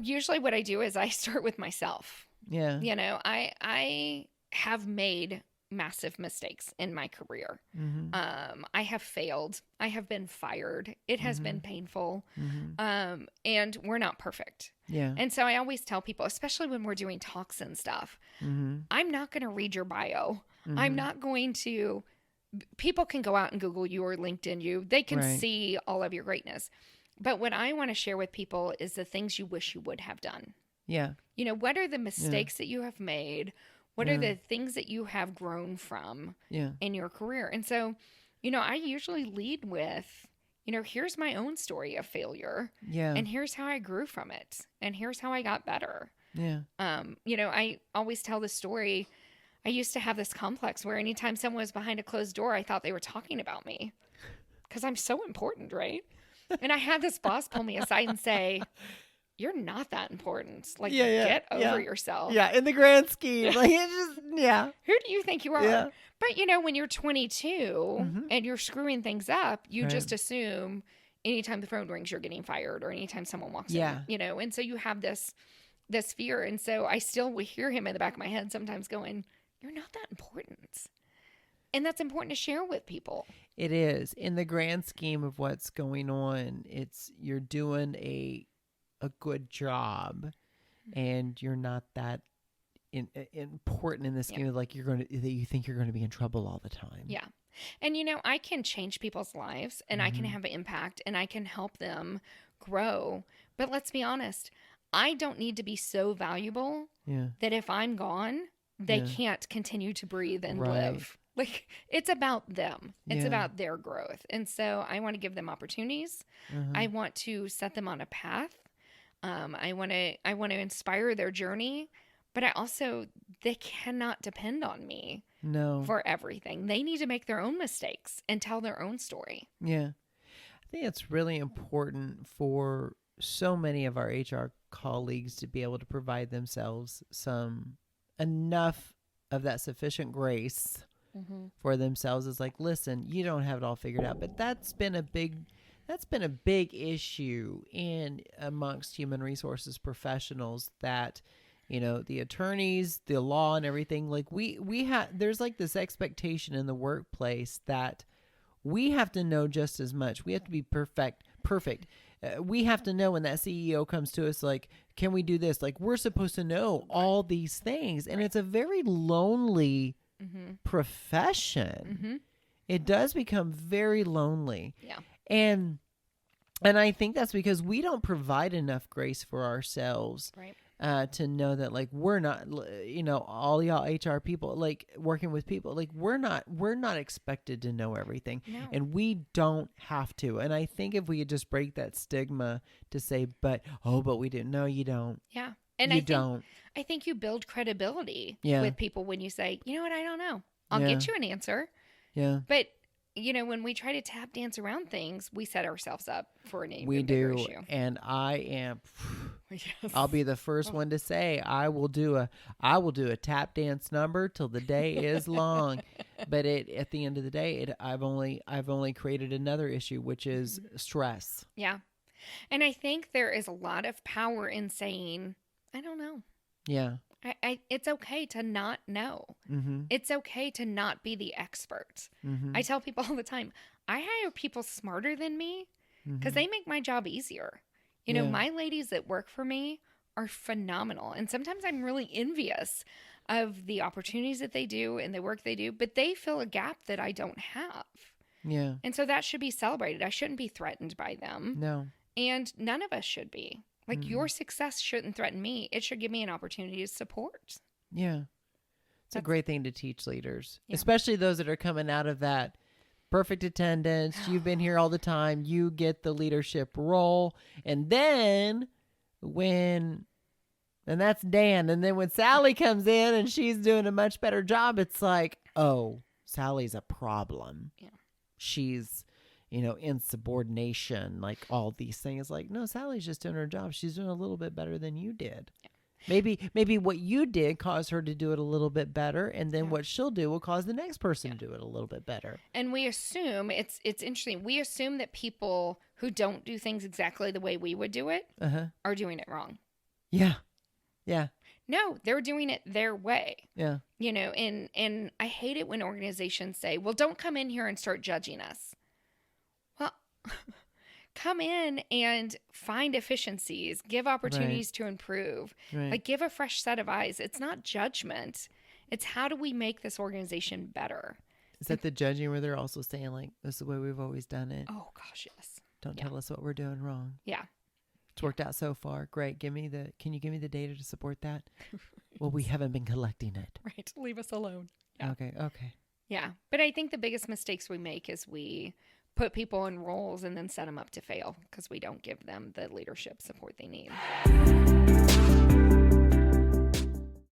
Usually what I do is I start with myself. Yeah. I have made massive mistakes in my career. Mm-hmm. I have failed. I have been fired. It has Mm-hmm. been painful. Mm-hmm. And we're not perfect. Yeah. And so I always tell people, especially when we're doing talks and stuff, Mm-hmm. I'm not going to read your bio. I'm Mm-hmm. not going to, people can go out and Google you or LinkedIn you. They can Right. see all of your greatness. But what I want to share with people is the things you wish you would have done. Yeah. What are the Yeah. mistakes that you have made? What are Yeah. the things that you have grown from Yeah. in your career? And so, I usually lead with, here's my own story of failure, Yeah. and here's how I grew from it, and here's how I got better. Yeah. I always tell the story. I used to have this complex where anytime someone was behind a closed door, I thought they were talking about me because I'm so important, right? And I had this boss pull me aside and say, "You're not that important. Like, Yeah. Yeah. get over Yeah. yourself. Yeah. In the grand scheme, like it's just yeah. Who do you think you are?" Yeah. But when you're 22 Mm-hmm. and you're screwing things up, you Right. just assume anytime the phone rings, you're getting fired, or anytime someone walks Yeah. in, and so you have this fear. And so I still will hear him in the back of my head sometimes going, "You're not that important." And that's important to share with people. It is. In the grand scheme of what's going on, it's you're doing a good job, and you're not that important in the scheme of like that you think you're going to be in trouble all the time. Yeah. And I can change people's lives, and I can have an impact, and I can help them grow. But let's be honest, I don't need to be so valuable Yeah. that if I'm gone, they Yeah. can't continue to breathe and Right. live. Like, it's about them. It's Yeah. about their growth. And so I want to give them opportunities. Uh-huh. I want to set them on a path. I want to inspire their journey, but they cannot depend on me No. for everything. They need to make their own mistakes and tell their own story. Yeah. I think it's really important for so many of our HR colleagues to be able to provide themselves enough of that sufficient grace for themselves. It's like, listen, you don't have it all figured out, but that's been a big issue in amongst human resources professionals, that the attorneys, the law, and everything. Like we have, there's like this expectation in the workplace that we have to know just as much. We have to be perfect. We have to know when that CEO comes to us, like, can we do this? Like, we're supposed to know all these things. And it's a very lonely profession. It does become very lonely. Yeah. And I think that's because we don't provide enough grace for ourselves. Right. To know that, like, we're not, all y'all HR people, like, working with people, like, we're not expected to know everything. No. And we don't have to. And I think if we could just break that stigma to say, but we didn't. No, you don't. Yeah. And I think you build credibility with people when you say, you know what, I don't know. I'll get you an answer. Yeah. But when we try to tap dance around things, we set ourselves up for an even we bigger do. issue. And I am, Yes. I'll be the first one to say, I will do a tap dance number till the day is long. But at the end of the day, I've only created another issue, which is stress. Yeah. And I think there is a lot of power in saying, I don't know. Yeah. It's okay to not know. It's okay to not be the expert. I tell people all the time, I hire people smarter than me because they make my job easier. My ladies that work for me are phenomenal. And sometimes I'm really envious of the opportunities that they do and the work they do, but they fill a gap that I don't have. Yeah. And so that should be celebrated. I shouldn't be threatened by them. No. And none of us should be. Like, your success shouldn't threaten me. It should give me an opportunity to support. Yeah. It's a great thing to teach leaders, especially those that are coming out of that perfect attendance. You've been here all the time. You get the leadership role. And then and that's Dan. And then when Sally comes in and she's doing a much better job, it's like, oh, Sally's a problem. Yeah. She's insubordination, like all these things. Like, no, Sally's just doing her job. She's doing a little bit better than you did. Yeah. Maybe what you did caused her to do it a little bit better, and then what she'll do will cause the next person to do it a little bit better. And we assume, it's interesting, we assume that people who don't do things exactly the way we would do it are doing it wrong. Yeah. Yeah. No, they're doing it their way. Yeah. You know, and I hate it when organizations say, well, don't come in here and start judging us. Well, come in and find efficiencies, give opportunities to improve, like give a fresh set of eyes. It's not judgment. It's how do we make this organization better? Is that the judging where they're also saying like, this is the way we've always done it? Oh gosh, yes. Don't tell us what we're doing wrong. Yeah. It's worked out so far. Great. Can you give me the data to support that? Well, we haven't been collecting it. Right. Leave us alone. Yeah. Okay. Yeah. But I think the biggest mistakes we make is we put people in roles and then set them up to fail because we don't give them the leadership support they need.